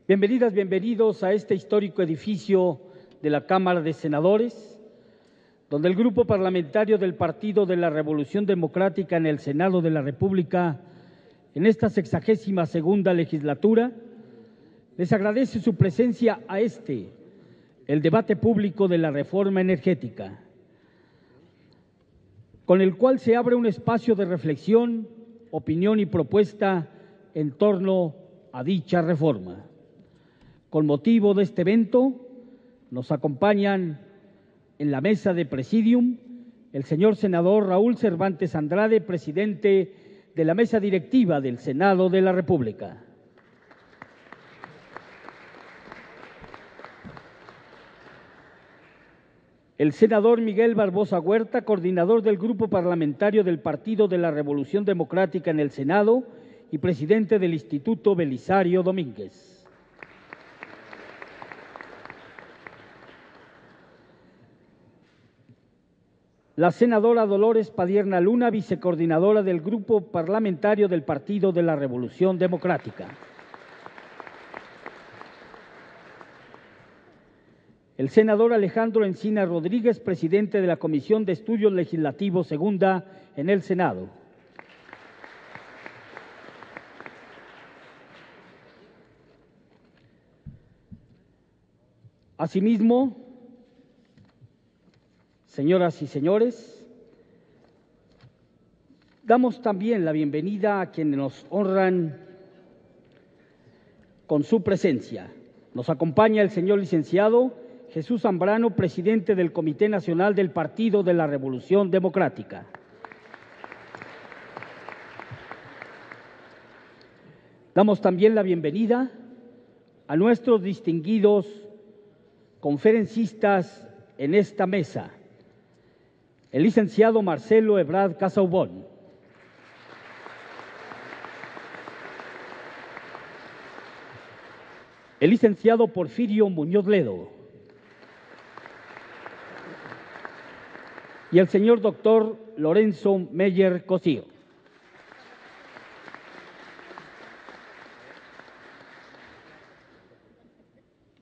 Bienvenidas, bienvenidos a este histórico edificio de la Cámara de Senadores, donde el Grupo Parlamentario del Partido de la Revolución Democrática en el Senado de la República, en esta 62ª legislatura, les agradece su presencia a el debate público de la reforma energética, con el cual se abre un espacio de reflexión, opinión y propuesta en torno a dicha reforma. Con motivo de este evento, nos acompañan en la mesa de presidium el señor senador Raúl Cervantes Andrade, presidente de la mesa directiva del Senado de la República. El senador Miguel Barbosa Huerta, coordinador del Grupo Parlamentario del Partido de la Revolución Democrática en el Senado y presidente del Instituto Belisario Domínguez. La senadora Dolores Padierna Luna, vicecoordinadora del Grupo Parlamentario del Partido de la Revolución Democrática. El senador Alejandro Encina Rodríguez, presidente de la Comisión de Estudios Legislativos Segunda en el Senado. Asimismo, señoras y señores, damos también la bienvenida a quienes nos honran con su presencia. Nos acompaña el señor licenciado Jesús Zambrano, presidente del Comité Nacional del Partido de la Revolución Democrática. Damos también la bienvenida a nuestros distinguidos conferencistas en esta mesa. El licenciado Marcelo Ebrard Casaubon, el licenciado Porfirio Muñoz Ledo y el señor doctor Lorenzo Meyer Cosío.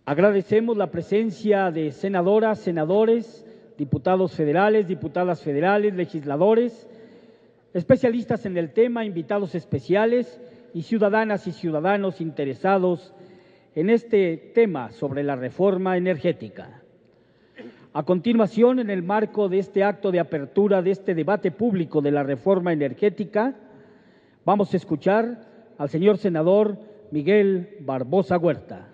Agradecemos la presencia de senadoras, senadores, diputados federales, diputadas federales, legisladores, especialistas en el tema, invitados especiales y ciudadanas y ciudadanos interesados en este tema sobre la reforma energética. A continuación, en el marco de este acto de apertura de este debate público de la reforma energética, vamos a escuchar al señor senador Miguel Barbosa Huerta.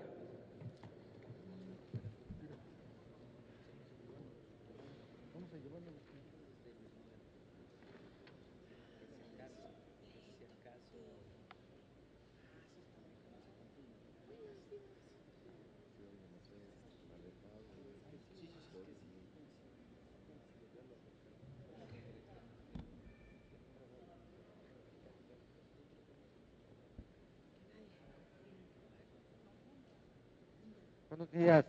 Buenos días.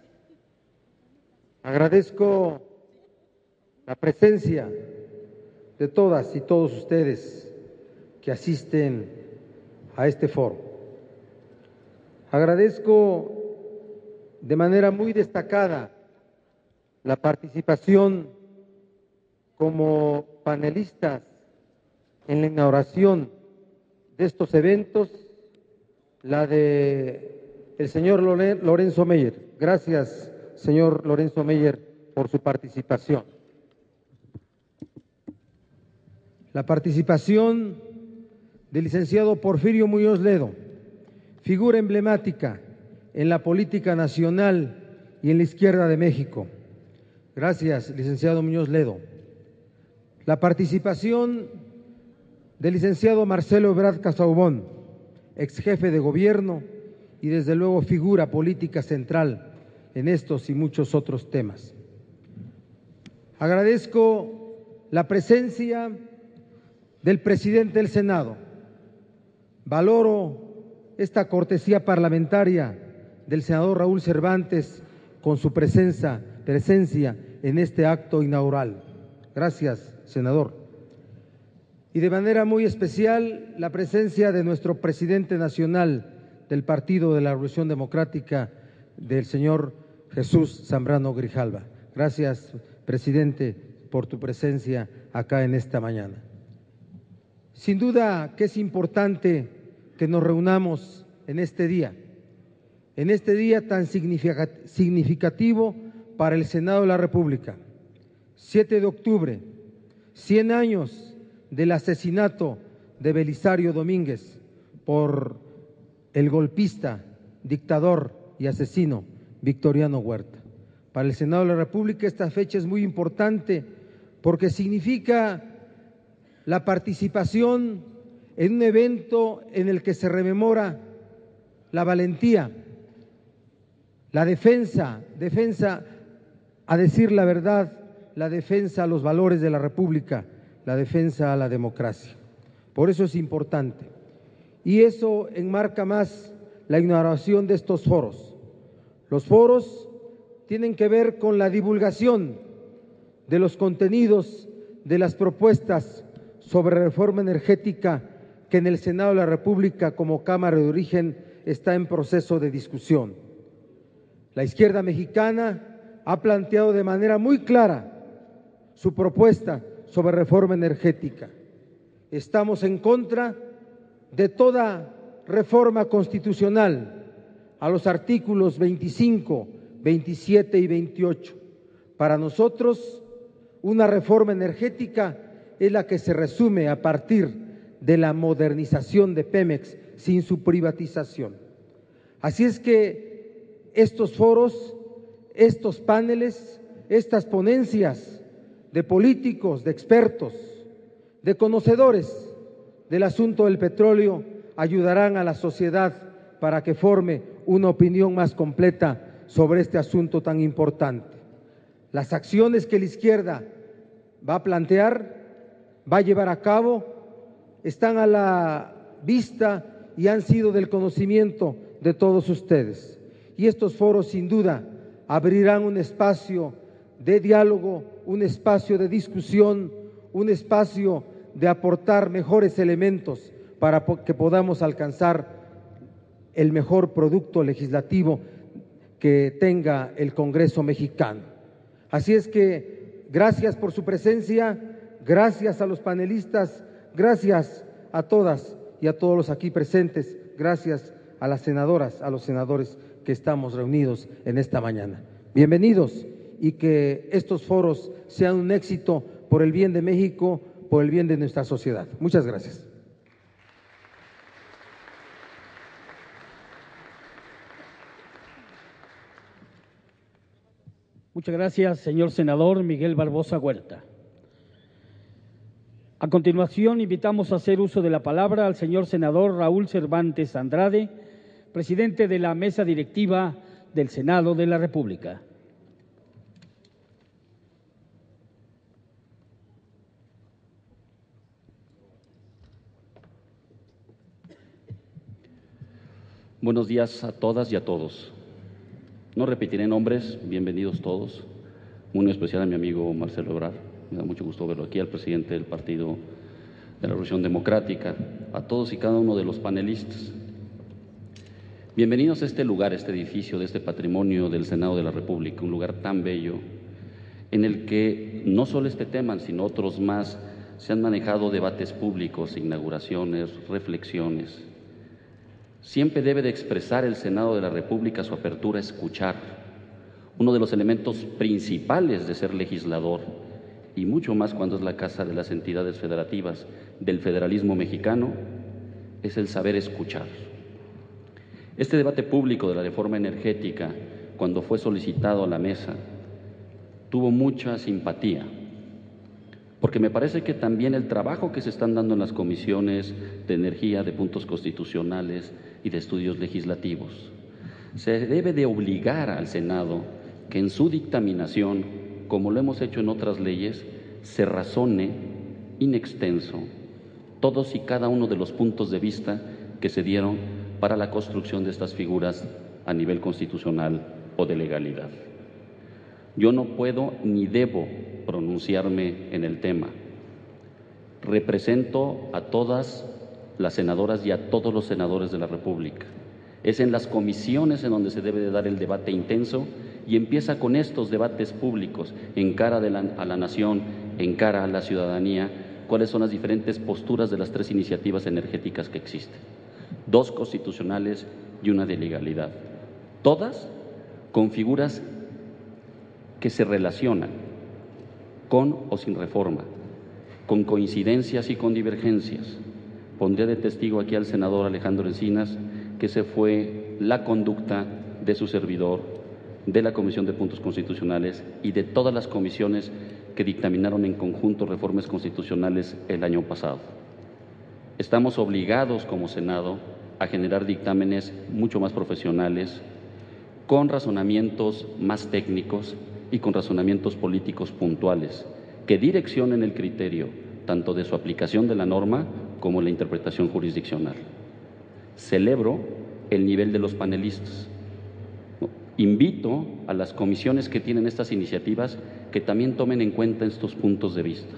Agradezco la presencia de todas y todos ustedes que asisten a este foro. Agradezco de manera muy destacada la participación como panelistas en la inauguración de estos eventos, la de el señor Lorenzo Meyer. Gracias, señor Lorenzo Meyer, por su participación. La participación del licenciado Porfirio Muñoz Ledo, figura emblemática en la política nacional y en la izquierda de México. Gracias, licenciado Muñoz Ledo. La participación del licenciado Marcelo Ebrard Casaubon, ex jefe de gobierno y desde luego figura política central en estos y muchos otros temas. Agradezco la presencia del presidente del Senado. Valoro esta cortesía parlamentaria del senador Raúl Cervantes con su presencia en este acto inaugural. Gracias, senador. Y de manera muy especial la presencia de nuestro presidente nacional del Partido de la Revolución Democrática del señor Jesús Zambrano Grijalva. Gracias, presidente, por tu presencia acá en esta mañana. Sin duda que es importante que nos reunamos en este día tan significativo para el Senado de la República. 7 de octubre, 100 años del asesinato de Belisario Domínguez por el golpista, dictador y asesino Victoriano Huerta. Para el Senado de la República esta fecha es muy importante porque significa la participación en un evento en el que se rememora la valentía, la defensa, a decir la verdad, la defensa a los valores de la República, la defensa a la democracia. Por eso es importante. Y eso enmarca más la inauguración de estos foros. Los foros tienen que ver con la divulgación de los contenidos de las propuestas sobre reforma energética que en el Senado de la República como Cámara de Origen está en proceso de discusión. La izquierda mexicana ha planteado de manera muy clara su propuesta sobre reforma energética. Estamos en contra de toda reforma constitucional a los artículos 25, 27 y 28. Para nosotros, una reforma energética es la que se resume a partir de la modernización de Pemex sin su privatización. Así es que estos foros, estos paneles, estas ponencias de políticos, de expertos, de conocedores del asunto del petróleo ayudarán a la sociedad para que forme una opinión más completa sobre este asunto tan importante. Las acciones que la izquierda va a plantear, va a llevar a cabo, están a la vista y han sido del conocimiento de todos ustedes. Y estos foros sin duda abrirán un espacio de diálogo, un espacio de discusión, un espacio de aportar mejores elementos para que podamos alcanzar el mejor producto legislativo que tenga el Congreso mexicano. Así es que gracias por su presencia, gracias a los panelistas, gracias a todas y a todos los aquí presentes, gracias a las senadoras, a los senadores que estamos reunidos en esta mañana. Bienvenidos y que estos foros sean un éxito por el bien de México, por el bien de nuestra sociedad. Muchas gracias. Muchas gracias, señor senador Miguel Barbosa Huerta. A continuación, invitamos a hacer uso de la palabra al señor senador Raúl Cervantes Andrade, presidente de la mesa directiva del Senado de la República. Buenos días a todas y a todos. No repetiré nombres, bienvenidos todos. Muy especial a mi amigo Marcelo Ebrard, me da mucho gusto verlo aquí, al presidente del Partido de la Revolución Democrática, a todos y cada uno de los panelistas. Bienvenidos a este lugar, este edificio de este patrimonio del Senado de la República, un lugar tan bello en el que no solo este tema, sino otros más, se han manejado debates públicos, inauguraciones, reflexiones. Siempre debe de expresar el Senado de la República su apertura a escuchar, uno de los elementos principales de ser legislador, y mucho más cuando es la casa de las entidades federativas del federalismo mexicano, es el saber escuchar. Este debate público de la reforma energética, cuando fue solicitado a la mesa, tuvo mucha simpatía, porque me parece que también el trabajo que se están dando en las comisiones de energía, de puntos constitucionales y de estudios legislativos, se debe de obligar al Senado que en su dictaminación, como lo hemos hecho en otras leyes, se razone in extenso todos y cada uno de los puntos de vista que se dieron para la construcción de estas figuras a nivel constitucional o de legalidad. Yo no puedo ni debo pronunciarme en el tema. Represento a todas las senadoras y a todos los senadores de la República. Es en las comisiones en donde se debe de dar el debate intenso y empieza con estos debates públicos en cara a la nación, en cara a la ciudadanía, cuáles son las diferentes posturas de las tres iniciativas energéticas que existen. 2 constitucionales y una de legalidad. Todas con figuras que se relacionan con o sin reforma, con coincidencias y con divergencias. Pondré de testigo aquí al senador Alejandro Encinas que esa fue la conducta de su servidor, de la Comisión de Puntos Constitucionales y de todas las comisiones que dictaminaron en conjunto reformas constitucionales el año pasado. Estamos obligados como Senado a generar dictámenes mucho más profesionales, con razonamientos más técnicos y con razonamientos políticos puntuales, que direccionen el criterio tanto de su aplicación de la norma como la interpretación jurisdiccional. Celebro el nivel de los panelistas. Invito a las comisiones que tienen estas iniciativas que también tomen en cuenta estos puntos de vista,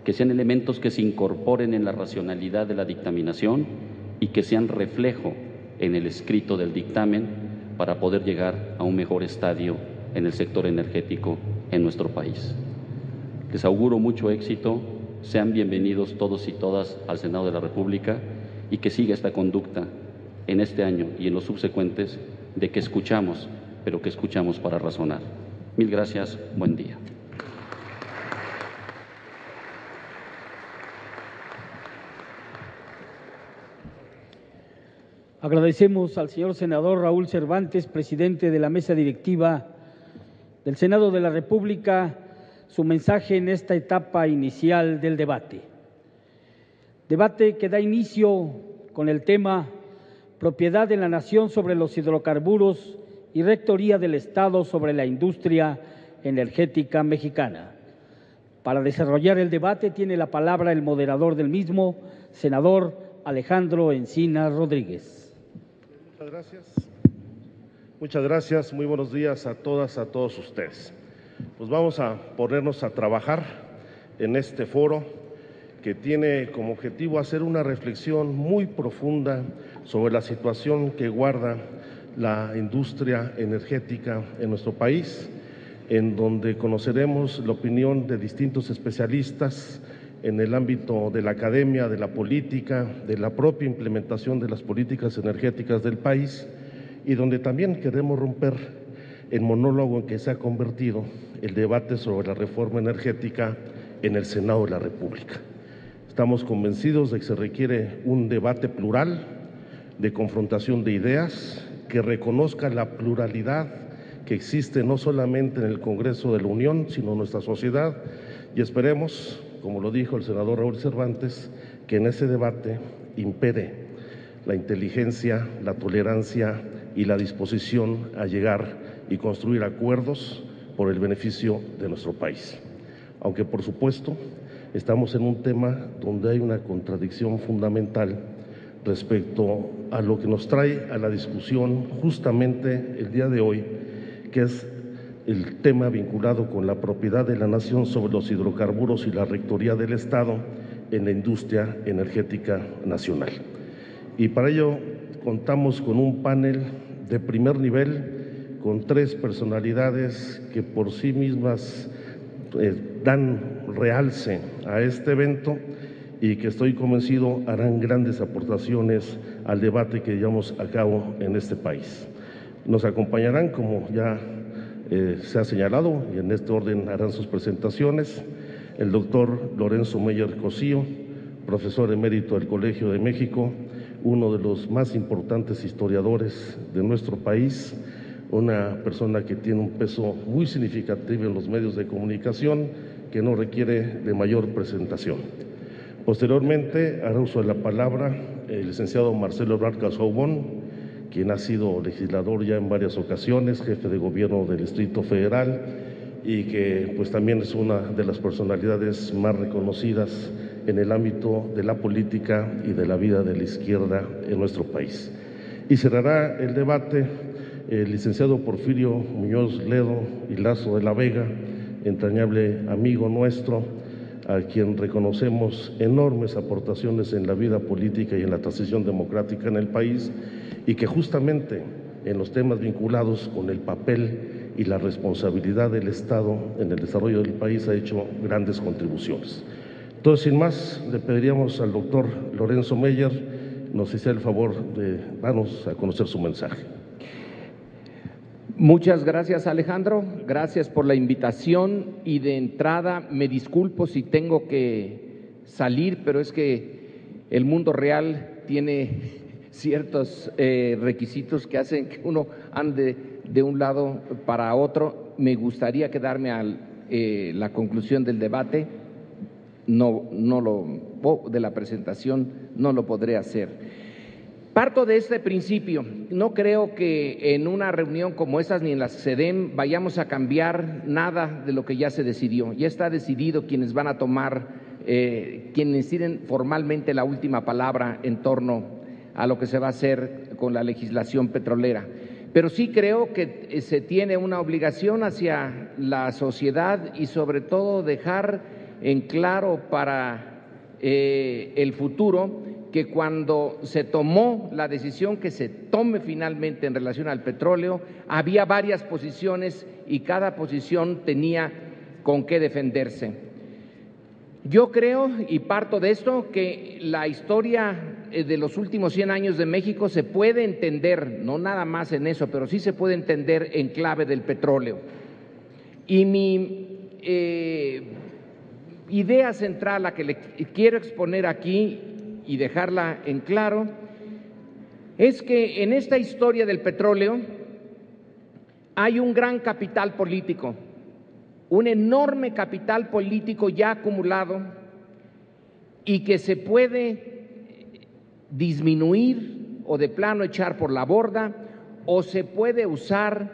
que sean elementos que se incorporen en la racionalidad de la dictaminación y que sean reflejo en el escrito del dictamen para poder llegar a un mejor estadio en el sector energético en nuestro país. Les auguro mucho éxito, sean bienvenidos todos y todas al Senado de la República y que siga esta conducta en este año y en los subsecuentes de que escuchamos, pero que escuchamos para razonar. Mil gracias, buen día. Agradecemos al señor senador Raúl Cervantes, presidente de la mesa directiva del Senado de la República, su mensaje en esta etapa inicial del debate. Debate que da inicio con el tema Propiedad de la Nación sobre los hidrocarburos y Rectoría del Estado sobre la industria energética mexicana. Para desarrollar el debate tiene la palabra el moderador del mismo, senador Alejandro Encinas Rodríguez. Muchas gracias. Muchas gracias. Muy buenos días a todas, a todos ustedes. Pues vamos a ponernos a trabajar en este foro que tiene como objetivo hacer una reflexión muy profunda sobre la situación que guarda la industria energética en nuestro país, en donde conoceremos la opinión de distintos especialistas en el ámbito de la academia, de la política, de la propia implementación de las políticas energéticas del país, y donde también queremos romper el monólogo en que se ha convertido el debate sobre la reforma energética en el Senado de la República. Estamos convencidos de que se requiere un debate plural, de confrontación de ideas, que reconozca la pluralidad que existe no solamente en el Congreso de la Unión, sino en nuestra sociedad, y esperemos, como lo dijo el senador Raúl Cervantes, que en ese debate impere la inteligencia, la tolerancia y la disposición a llegar y construir acuerdos por el beneficio de nuestro país. Aunque, por supuesto, estamos en un tema donde hay una contradicción fundamental respecto a lo que nos trae a la discusión justamente el día de hoy, que es el tema vinculado con la propiedad de la nación sobre los hidrocarburos y la rectoría del Estado en la industria energética nacional. Y para ello contamos con un panel de primer nivel, con 3 personalidades que por sí mismas dan realce a este evento y que estoy convencido harán grandes aportaciones al debate que llevamos a cabo en este país. Nos acompañarán, como ya se ha señalado, y en este orden harán sus presentaciones, el doctor Lorenzo Meyer Cosío, profesor emérito del Colegio de México, uno de los más importantes historiadores de nuestro país, una persona que tiene un peso muy significativo en los medios de comunicación, que no requiere de mayor presentación. Posteriormente hará uso de la palabra el licenciado Marcelo Ebrard Casaubon, quien ha sido legislador ya en varias ocasiones, jefe de gobierno del Distrito Federal, y que pues también es una de las personalidades más reconocidas en el ámbito de la política y de la vida de la izquierda en nuestro país. Y cerrará el debate el licenciado Porfirio Muñoz Ledo y Lazo de la Vega, entrañable amigo nuestro, a quien reconocemos enormes aportaciones en la vida política y en la transición democrática en el país, y que justamente en los temas vinculados con el papel y la responsabilidad del Estado en el desarrollo del país ha hecho grandes contribuciones. Entonces, sin más, le pediríamos al doctor Lorenzo Meyer nos hiciera el favor de darnos a conocer su mensaje. Muchas gracias, Alejandro, gracias por la invitación, y de entrada me disculpo si tengo que salir, pero es que el mundo real tiene ciertos requisitos que hacen que uno ande de un lado para otro. Me gustaría quedarme a la conclusión del debate, de la presentación no lo podré hacer. Parto de este principio, no creo que en una reunión como estas ni en la SEDEM vayamos a cambiar nada de lo que ya se decidió. Ya está decidido quienes van a tomar, quienes tienen formalmente la última palabra en torno a lo que se va a hacer con la legislación petrolera. Pero sí creo que se tiene una obligación hacia la sociedad y sobre todo dejar en claro para el futuro que cuando se tomó la decisión que se tome finalmente en relación al petróleo, había varias posiciones y cada posición tenía con qué defenderse. Yo creo, y parto de esto, que la historia de los últimos 100 años de México se puede entender, no nada más en eso, pero sí se puede entender en clave del petróleo. Y mi idea central, la que le quiero exponer aquí y dejarla en claro, es que en esta historia del petróleo hay un gran capital político, un enorme capital político ya acumulado y que se puede disminuir o de plano echar por la borda, o se puede usar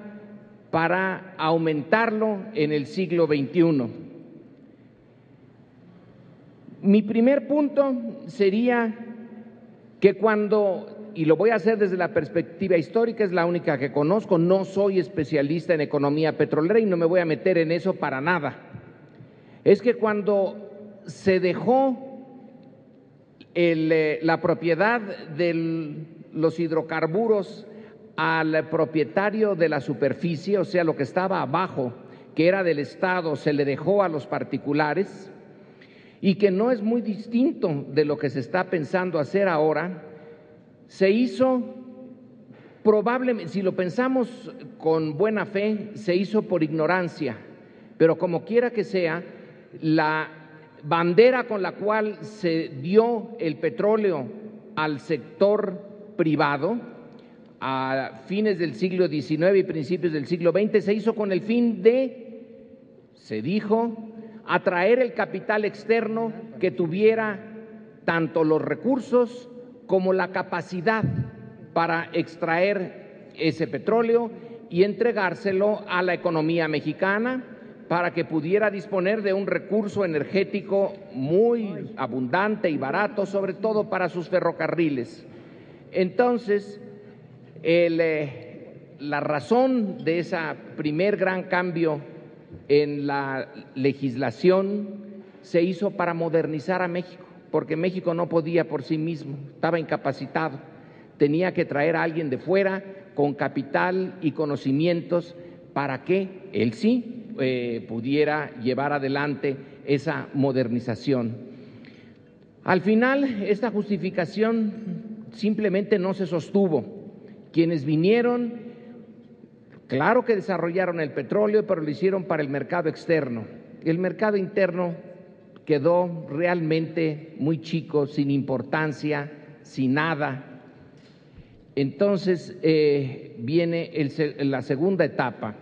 para aumentarlo en el siglo XXI. Mi primer punto sería que cuando, y lo voy a hacer desde la perspectiva histórica, es la única que conozco, no soy especialista en economía petrolera y no me voy a meter en eso para nada, es que cuando se dejó la propiedad de los hidrocarburos al propietario de la superficie, o sea, lo que estaba abajo, que era del Estado, se le dejó a los particulares, y que no es muy distinto de lo que se está pensando hacer ahora, se hizo probablemente, si lo pensamos con buena fe, se hizo por ignorancia, pero como quiera que sea, la bandera con la cual se dio el petróleo al sector privado a fines del siglo XIX y principios del siglo XX se hizo con el fin de, se dijo, atraer el capital externo que tuviera tanto los recursos como la capacidad para extraer ese petróleo y entregárselo a la economía mexicana para que pudiera disponer de un recurso energético muy abundante y barato, sobre todo para sus ferrocarriles. Entonces, la razón de ese primer gran cambio en la legislación se hizo para modernizar a México, porque México no podía por sí mismo, estaba incapacitado, tenía que traer a alguien de fuera con capital y conocimientos para que él sí pudiera llevar adelante esa modernización. Al final, esta justificación simplemente no se sostuvo. Quienes vinieron, claro que desarrollaron el petróleo, pero lo hicieron para el mercado externo. El mercado interno quedó realmente muy chico, sin importancia, sin nada. Entonces viene la segunda etapa,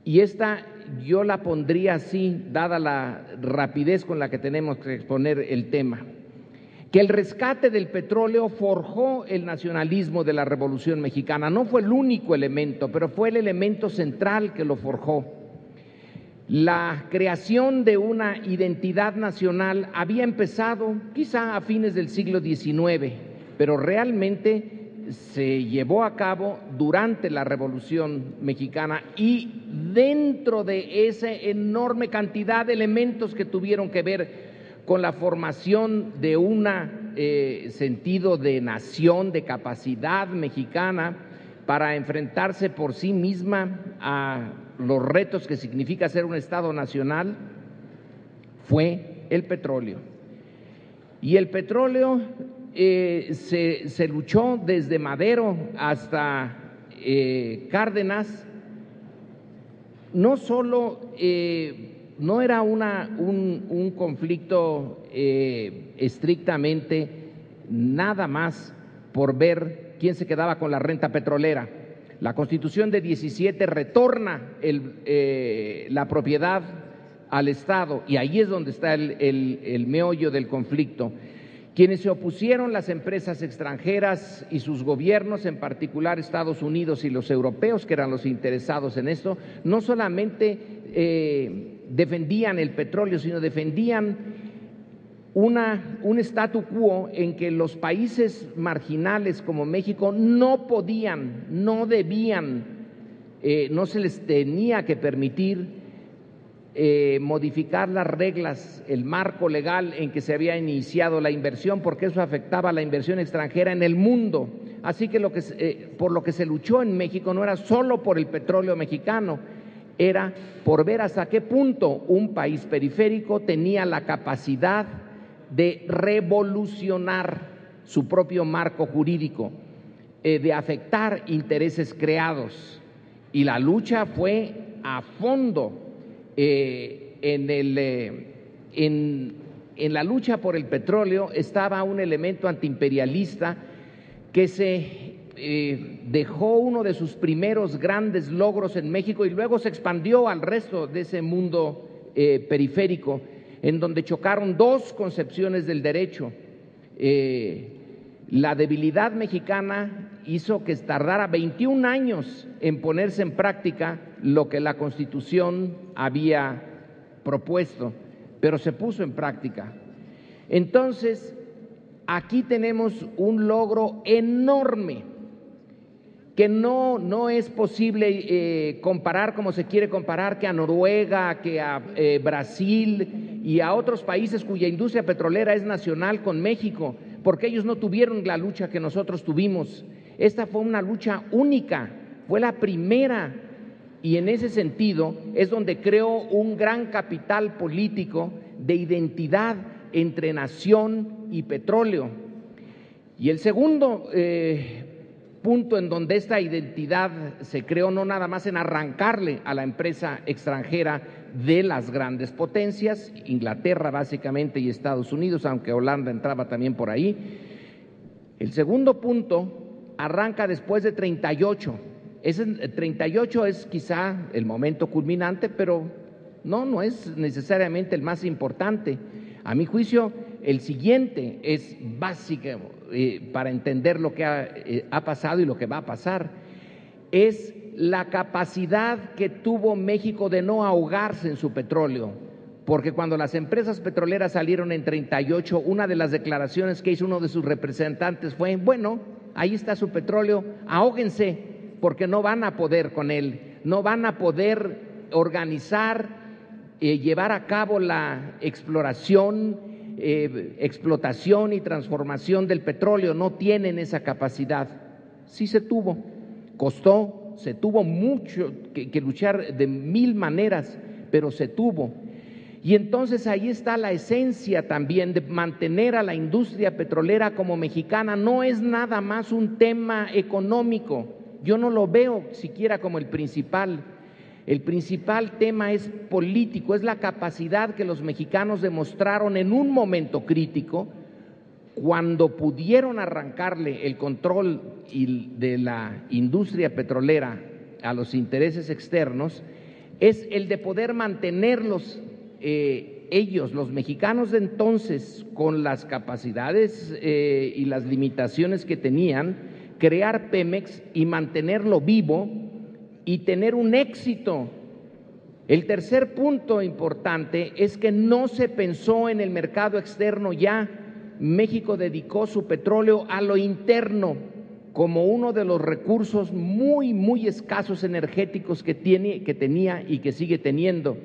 y esta yo la pondría así, dada la rapidez con la que tenemos que exponer el tema, que el rescate del petróleo forjó el nacionalismo de la Revolución Mexicana. No fue el único elemento, pero fue el elemento central que lo forjó. La creación de una identidad nacional había empezado quizá a fines del siglo XIX, pero realmente se llevó a cabo durante la Revolución Mexicana y dentro de esa enorme cantidad de elementos que tuvieron que ver con la formación de un sentido de nación, de capacidad mexicana para enfrentarse por sí misma a los retos que significa ser un Estado nacional, fue el petróleo. Y el petróleo se luchó desde Madero hasta Cárdenas. No solo no era un conflicto estrictamente nada más por ver quién se quedaba con la renta petrolera. La Constitución de 17 retorna la propiedad al Estado y ahí es donde está el meollo del conflicto. Quienes se opusieron, las empresas extranjeras y sus gobiernos, en particular Estados Unidos y los europeos, que eran los interesados en esto, no solamente defendían el petróleo, sino defendían un statu quo en que los países marginales como México no podían, no debían, no se les tenía que permitir modificar las reglas, el marco legal en que se había iniciado la inversión, porque eso afectaba a la inversión extranjera en el mundo. Así que por lo que se luchó en México no era solo por el petróleo mexicano, era por ver hasta qué punto un país periférico tenía la capacidad de revolucionar su propio marco jurídico, de afectar intereses creados. Y la lucha fue a fondo. En la lucha por el petróleo estaba un elemento antiimperialista que se dejó uno de sus primeros grandes logros en México y luego se expandió al resto de ese mundo periférico, en donde chocaron dos concepciones del derecho. La debilidad mexicana hizo que tardara 21 años en ponerse en práctica lo que la Constitución había propuesto, pero se puso en práctica. Entonces, aquí tenemos un logro enorme que no es posible comparar como se quiere comparar, que a Noruega, que a Brasil y a otros países cuya industria petrolera es nacional con México, porque ellos no tuvieron la lucha que nosotros tuvimos. Esta fue una lucha única, fue la primera, y en ese sentido es donde creó un gran capital político de identidad entre nación y petróleo. Y el segundo punto en donde esta identidad se creó, no nada más en arrancarle a la empresa extranjera de las grandes potencias, Inglaterra básicamente y Estados Unidos, aunque Holanda entraba también por ahí. El segundo punto arranca después de 38. Ese 38 es quizá el momento culminante, pero no es necesariamente el más importante. A mi juicio, el siguiente es básico para entender lo que ha pasado y lo que va a pasar. Es la capacidad que tuvo México de no ahogarse en su petróleo, porque cuando las empresas petroleras salieron en 38, una de las declaraciones que hizo uno de sus representantes fue: bueno, ahí está su petróleo, ahóguense, porque no van a poder con él, no van a poder organizar, llevar a cabo la exploración, explotación y transformación del petróleo, no tienen esa capacidad. Sí se tuvo, costó, se tuvo mucho que luchar de mil maneras, pero se tuvo. Y entonces ahí está la esencia también de mantener a la industria petrolera como mexicana. No es nada más un tema económico, yo no lo veo siquiera como el principal. El principal tema es político, es la capacidad que los mexicanos demostraron en un momento crítico, cuando pudieron arrancarle el control de la industria petrolera a los intereses externos, es el de poder mantenerlos ellos, los mexicanos de entonces, con las capacidades y las limitaciones que tenían, crear Pemex y mantenerlo vivo y tener un éxito. El tercer punto importante es que no se pensó en el mercado externo ya. México dedicó su petróleo a lo interno, como uno de los recursos muy escasos energéticos que tenía y que sigue teniendo.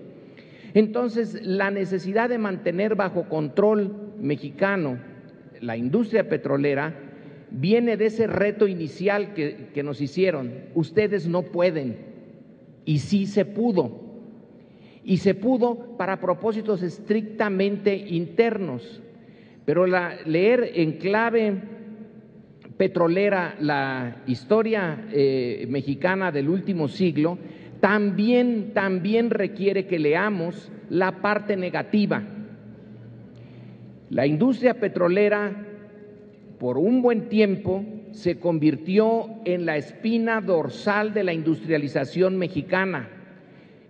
Entonces, la necesidad de mantener bajo control mexicano la industria petrolera viene de ese reto inicial que nos hicieron. Ustedes no pueden, y sí se pudo. Y se pudo para propósitos estrictamente internos. Pero leer en clave petrolera la historia mexicana del último siglo también requiere que leamos la parte negativa. La industria petrolera por un buen tiempo se convirtió en la espina dorsal de la industrialización mexicana.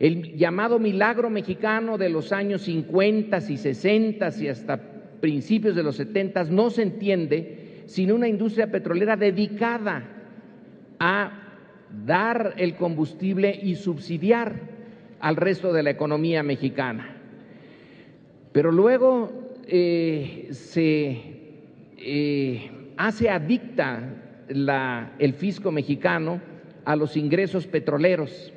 El llamado milagro mexicano de los años 50 y 60 y hasta principios de los 70 no se entiende sin una industria petrolera dedicada a dar el combustible y subsidiar al resto de la economía mexicana. Pero luego se hace adicta el fisco mexicano a los ingresos petroleros,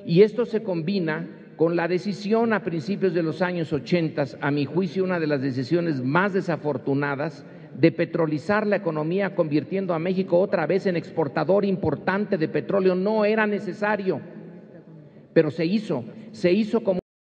y esto se combina con la decisión a principios de los años 80, a mi juicio una de las decisiones más desafortunadas, de petrolizar la economía, convirtiendo a México otra vez en exportador importante de petróleo. No era necesario, pero se hizo como